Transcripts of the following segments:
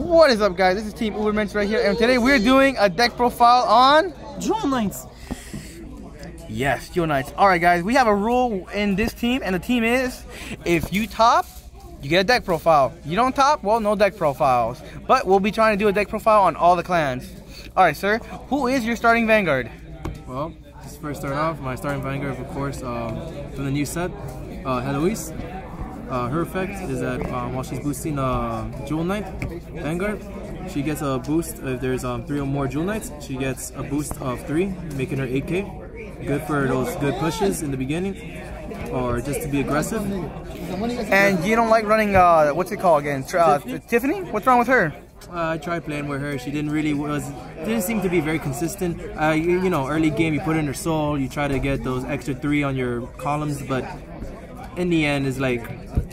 What is up, guys? This is Team Ubermensch right here, and today we're doing a deck profile on Jewel Knights. Yes, Jewel Knights. Alright guys, we have a rule in this team, and the team is if you top, you get a deck profile. You don't top, well, no deck profiles. But we'll be trying to do a deck profile on all the clans. Alright, sir, who is your starting Vanguard? Well, just first start off, my starting Vanguard, of course, from the new set, Heloise. Her effect is that while she's boosting Jewel Knight Vanguard, she gets a boost. If there's 3 or more Jewel Knights, she gets a boost of 3, making her 8k. Good for those good pushes in the beginning, or just to be aggressive. And you don't like running, what's it called again? Tiffany? What's wrong with her? I tried playing with her. She didn't seem to be very consistent. You know, early game, you put in her soul, you try to get those extra 3 on your columns, but in the end, it's like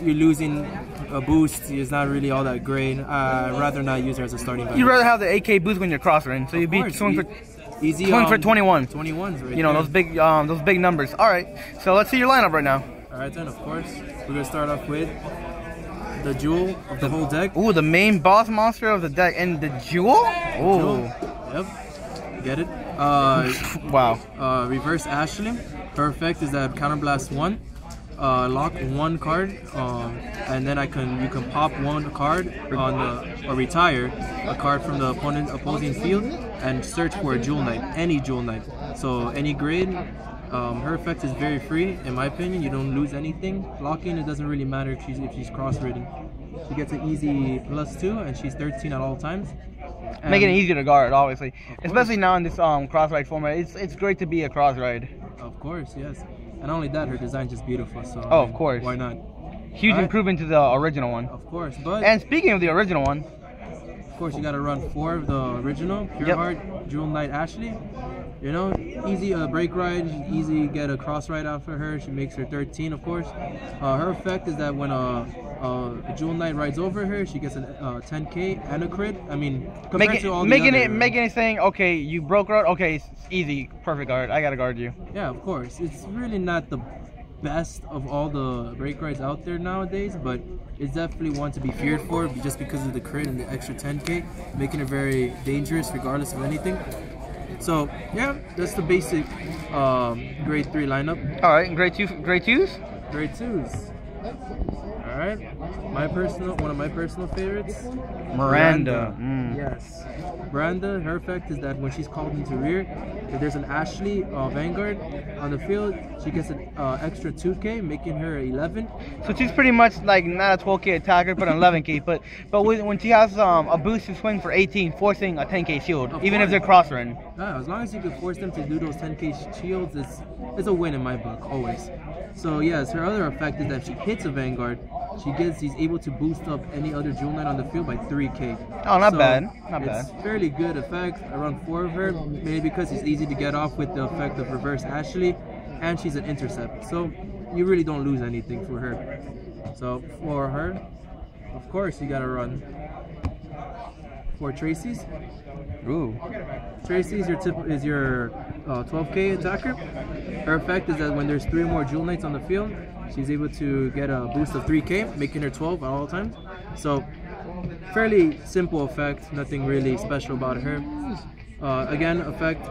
you're losing a boost. It's not really all that great. I'd rather not use her as a starting Vanguard. You'd rather have the 8k boost when you're cross-ring, so you'd be swinging for easy. Swing for 21. 21s, right? You know, those big numbers. All right, so let's see your lineup right now. All right, then, of course, we're gonna start off with the Jewel of the whole deck. Ooh, the main boss monster of the deck, and the Jewel. Ooh. Yep. Get it? Wow. Reverse Ashlei. Her effect is that counterblast 1. Lock 1 card, and then you can pop 1 card on or retire a card from the opposing field and search for a Jewel Knight, any Jewel Knight. So any grade. Her effect is very free, in my opinion. You don't lose anything. Locking, it doesn't really matter if she's cross-ridden. She gets an easy +2, and she's 13 at all times. And making it easier to guard, obviously, especially now in this cross-ride format. It's great to be a cross-ride. Of course, yes. And not only that, her design's just beautiful. So of course, why not? Huge improvement to the original one. Of course, but and speaking of the original one, of course, you gotta run 4 of the original Pure Heart Jewel Knight Ashlei. You know, easy break ride, easy get a cross ride out for her. She makes her 13, of course. Her effect is that when a Jewel Knight rides over her, she gets a 10k and a crit. I mean, compared to all the making it saying, okay, you broke guard, okay, it's easy, perfect guard. I gotta guard you. Yeah, of course. It's really not the best of all the break rides out there nowadays, but it's definitely one to be feared for just because of the crit and the extra 10k, making it very dangerous regardless of anything. So yeah, that's the basic grade 3 lineup. All right, grade 2, grade 2s. Grade 2s. All right, one of my personal favorites, Miranda. Yes, Miranda. Her effect is that when she's called into rear, if there's an Ashlei Vanguard on the field, she gets an extra 2k, making her 11. So she's pretty much like not a 12k attacker, but an 11k. But when she has a boost to swing for 18, forcing a 10k shield, even if they're cross-run. Yeah, as long as you can force them to do those 10k shields, it's a win in my book, always. So yes, her other effect is that if she hits a Vanguard, she's able to boost up any other Jewel Knight on the field by 3k. Oh, not bad. Not bad. It's fairly good effect. I run 4 of her, maybe because it's easy to get off with the effect of reverse Ashlei, and she's an intercept. So you really don't lose anything for her. So for her, of course, you gotta run 4 Tracy's. Ooh. Tracy is your 12k attacker. Her effect is that when there's 3 or more Jewel Knights on the field, she's able to get a boost of 3k, making her 12 at all times. So fairly simple effect, nothing really special about her. Again, effect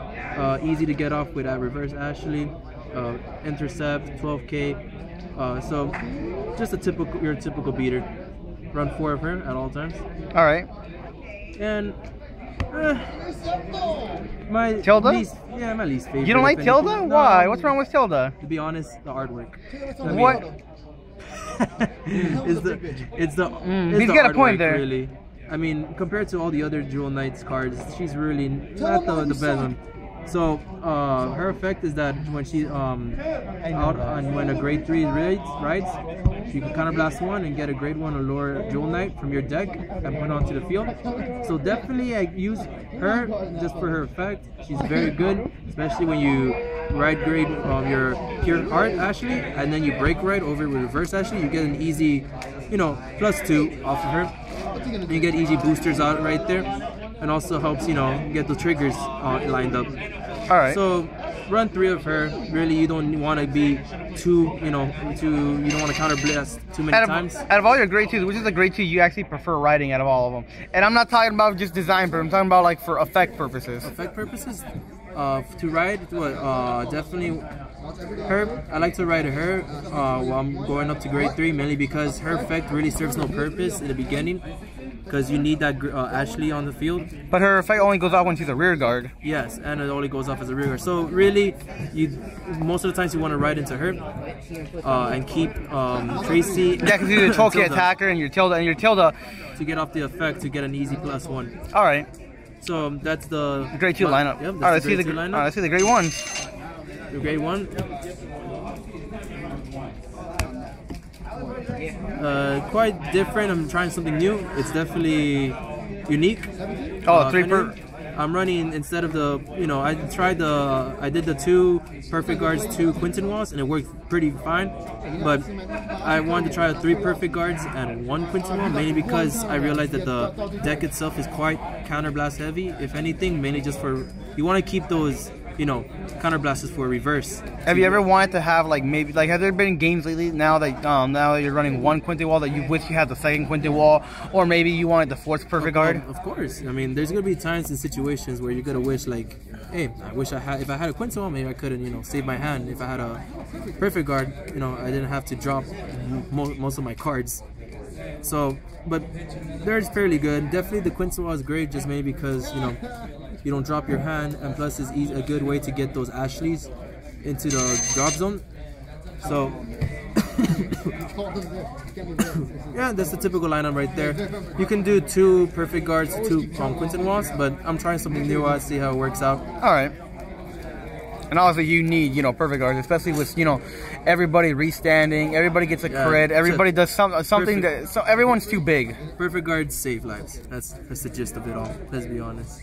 easy to get off with that reverse Ashlei, intercept, 12k. So just your typical beater. Run 4 of her at all times. All right. And my Tilda? my least favorite. You don't like Tilda? Why? What's wrong with Tilda? To be honest, the artwork. What? It's the he's got a point there. Really. I mean, compared to all the other Jewel Knights cards, she's really not the best one. So her effect is that when she when a grade 3 rides, you can counterblast 1 and get a grade 1 Allure Jewel Knight from your deck and put onto the field. So definitely I use her just for her effect. She's very good, especially when you ride grade your Pure Heart Ashlei and then you break ride over with reverse Ashlei. You get an easy, you know, +2 off of her. You get easy boosters out right there, and also helps, you know, get the triggers lined up. All right. So run 3 of her. Really, you don't want to be too, you don't want to counter blast too many times. Out of all your grade 2s, which is the grade 2 you actually prefer riding out of all of them? And I'm not talking about just design, but I'm talking about like for effect purposes. Effect purposes? To ride, definitely her. I like to ride her while I'm going up to grade 3, mainly because her effect really serves no purpose in the beginning, because you need that Ashlei on the field. But her effect only goes off when she's a rear guard. Yes, and it only goes off as a rear guard. So really, most of the times you want to ride into her and keep Tracy. Yeah, because you're the Tolkien attacker and your Tilda. To get off the effect to get an easy +1. All right. So that's the grade 2 lineup. Yep, all right, let's see the lineup. All right, let's see the grade 1s. The grade 1. Quite different. I'm trying something new. It's definitely unique. Oh, 3 per. I'm running instead of the, I did the 2 perfect guards, 2 Quintin walls, and it worked pretty fine. But I wanted to try 3 perfect guards and 1 Quintin wall, mainly because I realized that the deck itself is quite counterblast heavy. If anything, mainly just for, you want to keep those, counterblasters for reverse. Have you ever wanted to have have there been games lately now that you're running 1 Quintin wall that you wish you had the 2nd Quintin wall, or maybe you wanted the 4th perfect guard? Of course. I mean, there's gonna be times and situations where you're gonna wish hey, I wish if I had a Quintin wall, maybe I couldn't, save my hand. If I had a perfect guard, I didn't have to drop most of my cards. So, but they're fairly good. Definitely the Quintin wall is great, just maybe because, you don't drop your hand, and plus it's a good way to get those Ashleys into the drop zone. So yeah, that's the typical lineup right there. You can do 2 perfect guards, 2 Quintin walls, but I'm trying something new. I'll see how it works out. All right. And obviously you need, perfect guards, especially with, everybody restanding, everybody gets a crit, everybody does something so everyone's too big. Perfect guards save lives. That's the gist of it all, let's be honest.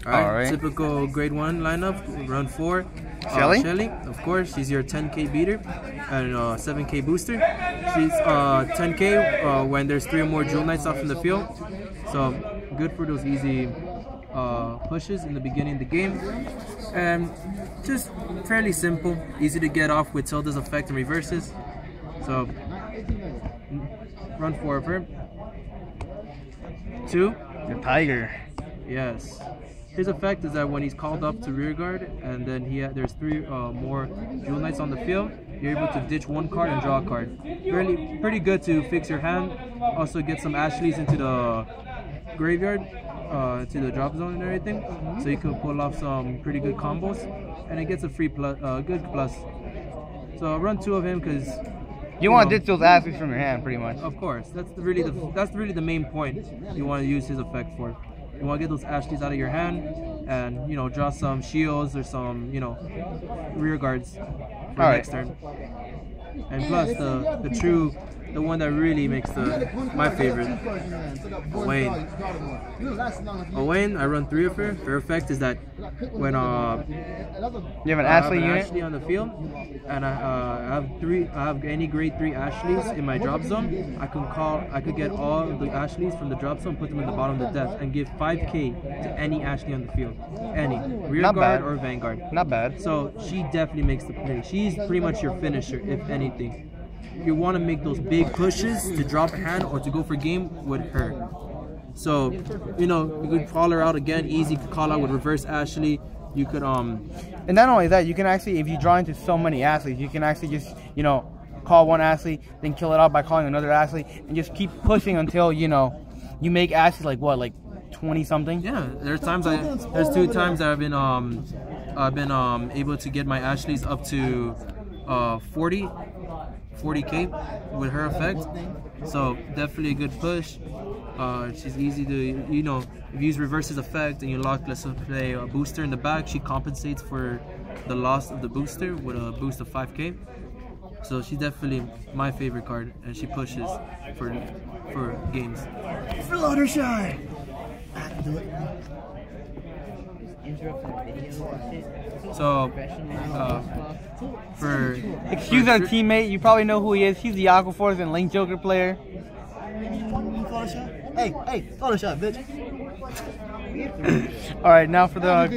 All right. Typical grade 1 lineup, round 4. Sheldon, of course, she's your 10k beater and 7k booster. She's 10k when there's 3 or more Jewel Knights off in the field. So good for those easy pushes in the beginning of the game. And just fairly simple, easy to get off with Zelda's effect and reverses. So run 4 of her. 2. The Tiger. Yes. His effect is that when he's called up to rear guard and then there's 3 more Jewel Knights on the field, you're able to ditch 1 card and draw a card. Really pretty good to fix your hand. Also get some Ashleys into the graveyard, to the drop zone and everything. So you can pull off some pretty good combos, and it gets a free good plus. So I'll run 2 of him because you want to ditch those Ashleys from your hand, pretty much. Of course, that's really the main point you want to use his effect for. You want to get those Ashleys out of your hand and, draw some shields or some, rear guards for next turn. And plus the one that really makes my favorite, Owain, I run 3 of her. Her effect is that when you have an Ashlei unit Ashlei on the field, and I have any grade 3 Ashleys in my drop zone, I could get all the Ashleys from the drop zone, put them in the bottom of the deck, and give 5k to any Ashlei on the field, any rear guard or vanguard. Not bad. So she definitely makes the play. She's pretty much your finisher, if anything. You want to make those big pushes to drop a hand or to go for game with her. So, you could call her out again, easy to call out with reverse Ashlei. You could and not only that, you can actually, if you draw into so many Ashleys, you can actually just, call 1 Ashlei, then kill it out by calling another Ashlei, and just keep pushing until, you make Ashley like 20 something. Yeah, there's 2 times that I've been able to get my Ashleys up to 40k with her effect. So definitely a good push. She's easy to, if you use reverses effect and you let's play a booster in the back, she compensates for the loss of the booster with a boost of 5k. So she's definitely my favorite card, and she pushes for games. Fluttershy! So, excuse our teammate, you probably know who he is. He's the Aquaforce and Link Joker player. Hey, Photoshop, bitch. All right, now for the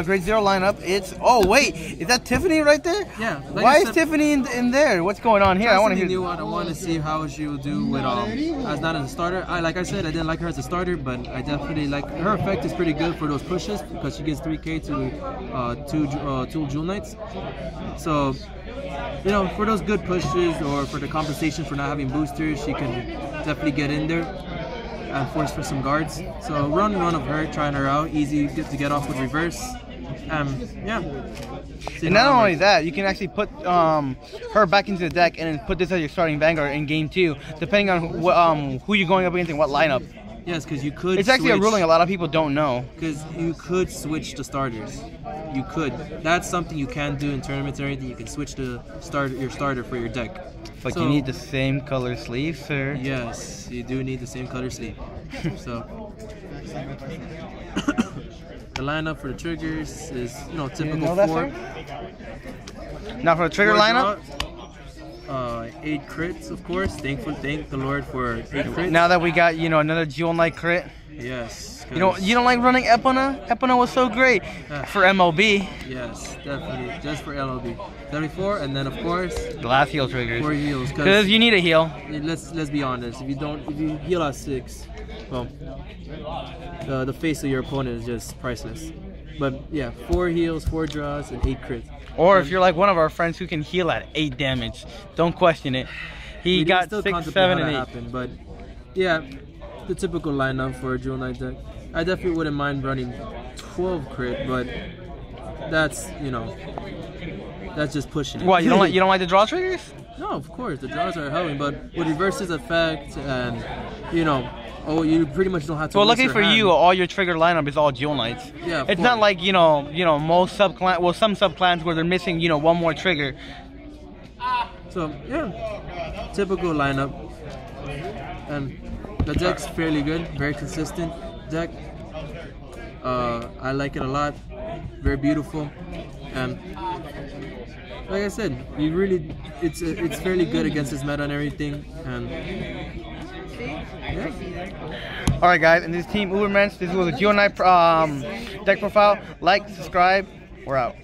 grade 0 lineup, it's wait, is that Tiffany right there? Yeah. Why is Tiffany in there? What's going on here? I want to hear. I want to see how she will do with as not as a starter. Like I said, I didn't like her as a starter, but I definitely like her effect is pretty good for those pushes because she gets 3K to two Jewel Knights. So, you know, for those good pushes or for the compensation for not having boosters, she can definitely get in there and force for some guards. So run of her, trying her out, easy to get off with reverse. Yeah. And not only that, you can actually put her back into the deck and then put this as your starting Vanguard in game 2, depending on who you're going up against and what lineup. Yes, because you could. It's actually a ruling a lot of people don't know. Because you could switch the starters. You could. That's something you can do in tournaments or anything. You can switch your starter for your deck. But you need the same color sleeve, sir. Yes, you do need the same color sleeve. So the lineup for the triggers is, you know, typical 4. Now for the trigger lineup, 8 crits, of course. Thank the Lord for 8 crits. Now that we got, you know, another Jewel Knight crit. Yes. You don't like running Epona? Epona was so great for MLB. Yes, definitely, just for LLB. 34, and then of course the last heal triggers. 4 heals. Because you need a heal. Let's be honest. If you heal at 6, well, the face of your opponent is just priceless. But yeah, 4 heals, 4 draws, and 8 crits. Or if you're like one of our friends who can heal at 8 damage, don't question it. He got 6, 7, and 8. Happen, but yeah, the typical lineup for a Jewel Knight deck. I definitely wouldn't mind running 12 crit, but that's, you know, that's just pushing it. What, you don't like the draw triggers? No, of course the draws are helping, but with reverses effect and, you know, you pretty much don't have to. Well, lucky for you, all your trigger lineup is all Jewel Knights. Yeah, it's not like most some sub clans where they're missing one more trigger. So yeah, typical lineup, and the deck's fairly good, very consistent deck. I like it a lot, very beautiful, and like I said, it's fairly good against this meta and everything, and yeah. Alright guys, and this team Ubermensch, this was a Jewel Knight deck profile. Like, subscribe, we're out.